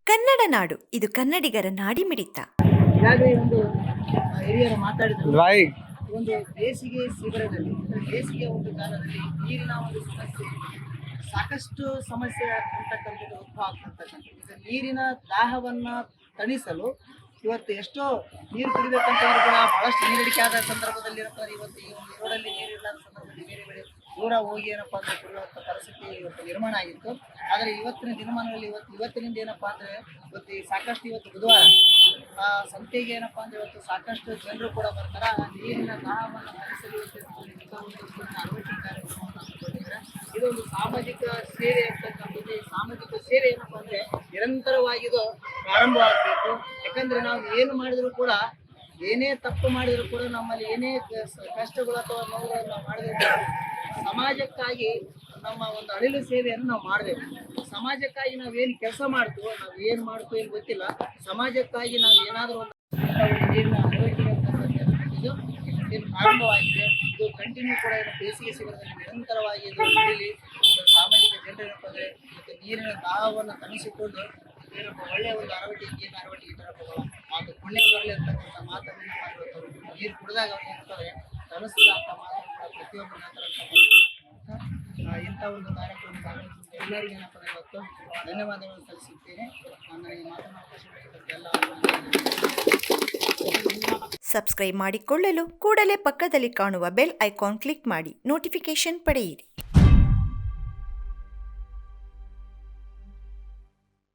ಕನ್ನಡ ನಾಡು ಇದು ಕನ್ನಡಿಗರ ನಾಡಿಮಿಡಿತ. ಈಗಾಗಲೇ ಒಂದು ಹಿರಿಯರು ಮಾತಾಡಿದ್ರು. ಒಂದು ಬೇಸಿಗೆ ಶಿಬಿರದಲ್ಲಿ ಬೇಸಿಗೆ ಒಂದು ಕಾಲದಲ್ಲಿ ನೀರಿನ ಒಂದು ಸಮಸ್ಯೆ ಸಾಕಷ್ಟು ಸಮಸ್ಯೆ ಅಂತಕ್ಕಂಥದ್ದು ಉದ್ಭವ ಆಗ್ತಕ್ಕಂಥದ್ದು. ನೀರಿನ ದಾಹವನ್ನ ತಣಿಸಲು ಇವತ್ತು ಎಷ್ಟೋ ನೀರು ಕುಡಿಬೇಕಂತಂದ್ರೂ ಕೂಡ ಬಹಳಷ್ಟು ನೀರಡಿಕೆ ಆದ ಸಂದರ್ಭದಲ್ಲಿ ಇರ್ತಾರೆ. ಇವತ್ತು ಈ ಒಂದು ರೋಡಲ್ಲಿ ನೀರಿಲ್ಲದ ಸಂದರ್ಭದಲ್ಲಿ ಬೇರೆ ಬೇರೆ ದೂರ ಹೋಗಿ ಏನಪ್ಪಾ ಅಂದ್ರೆ ಕುಡಿಯುವಂಥ ಪರಿಸ್ಥಿತಿ ಇವತ್ತು ನಿರ್ಮಾಣ ಆಗಿತ್ತು. ಆದರೆ ಇವತ್ತಿನ ದಿನಮಾನಗಳಲ್ಲಿ ಇವತ್ತಿನಿಂದ ಏನಪ್ಪಾ ಅಂದ್ರೆ ಇವತ್ತು ಸಾಕಷ್ಟು ಇವತ್ತು ಬುಧವಾರ ಸಂತೆಗೆ ಏನಪ್ಪಾ ಅಂದ್ರೆ ಇವತ್ತು ಸಾಕಷ್ಟು ಜನರು ಕೂಡ ಬರ್ತಾರೆ. ಆ ನೀರಿನ ದಾಹವನ್ನು ತಣಿಸಲು ಅರವತ್ತು ಕಾರ್ಯಕ್ರಮವನ್ನು ಹಮ್ಮಿಕೊಂಡಿದ್ದಾರೆ. ಇದೊಂದು ಸಾಮಾಜಿಕ ಸೇವೆ ಅಂತಕ್ಕಂಥದ್ದು. ಈ ಸಾಮಾಜಿಕ ಸೇವೆ ಏನಪ್ಪಾ ಅಂದ್ರೆ ನಿರಂತರವಾಗಿ ಇದು ಪ್ರಾರಂಭವಾಗಬೇಕು. ಯಾಕಂದ್ರೆ ನಾವು ಏನು ಮಾಡಿದ್ರು ಕೂಡ ಏನೇ ತಪ್ಪು ಮಾಡಿದ್ರು ಕೂಡ ನಮ್ಮಲ್ಲಿ ಏನೇ ಕಷ್ಟಗಳು ಅಥವಾ ನೋವುಗಳನ್ನು ನಾವು ಮಾಡಿದ್ರು ಸಮಾಜಕ್ಕಾಗಿ ನಮ್ಮ ಒಂದು ಅಳಿಲು ಸೇವೆಯನ್ನು ನಾವು ಮಾಡಬೇಕು. ಸಮಾಜಕ್ಕಾಗಿ ನಾವೇನು ಕೆಲಸ ಮಾಡ್ತೀವೋ ನಾವು ಏನು ಮಾಡ್ತೀವೋ ಏನು ಗೊತ್ತಿಲ್ಲ, ಸಮಾಜಕ್ಕಾಗಿ ನಾವು ಏನಾದರೂ ಒಂದು ನೀರಿನ ಅಳವಡಿಕೆ ಅಂತಕ್ಕಂಥದ್ದು ಏನು ಪ್ರಾರಂಭವಾಗಿದೆ. ಇದು ಕಂಟಿನ್ಯೂ ಕೂಡ ಬೇಸಿಗೆ ಶಿಬಿರದಲ್ಲಿ ನಿರಂತರವಾಗಿ ಇದು ನಡೀಲಿ. ಸಾಮಾಜಿಕ ಜನರು ಏನಪ್ಪ ಅಂದರೆ ನೀರಿನ ದಾಹವನ್ನು ತಣಿಸಿಕೊಂಡು ಏನಪ್ಪ ಒಳ್ಳೆಯ ಒಂದು ಅರವಟ್ಟಿಗೆ ತರಬಹುದು. ಅದು ಪುಣ್ಯ ಬರಲಿ ಅಂತಕ್ಕಂಥ ಮಾತನ್ನು ನೀರು ಕುಡಿದಾಗ ಅವ್ರು ಇರ್ತದೆ ತನಿಸ್ತಾರೆ ಅಂತ ಮಾತನ್ನು ಪ್ರತಿಯೊಬ್ಬರು ಇಂಥ ಒಂದು ಕಾರ್ಯಕ್ರಮ ಎಲ್ಲರಿಗೂ ಏನಪ್ಪ ಇವತ್ತು ಧನ್ಯವಾದಗಳನ್ನು ಸಲ್ಲಿಸುತ್ತೇನೆ. ನನಗೆ ಮಾತನಾಡಲು ಎಲ್ಲ ಸಬ್ಸ್ಕ್ರೈಬ್ ಮಾಡಿಕೊಳ್ಳಲು ಕೂಡಲೇ ಪಕ್ಕದಲ್ಲಿ ಕಾಣುವ ಬೆಲ್ ಐಕಾನ್ ಕ್ಲಿಕ್ ಮಾಡಿ ನೋಟಿಫಿಕೇಶನ್ ಪಡೆಯಿರಿ.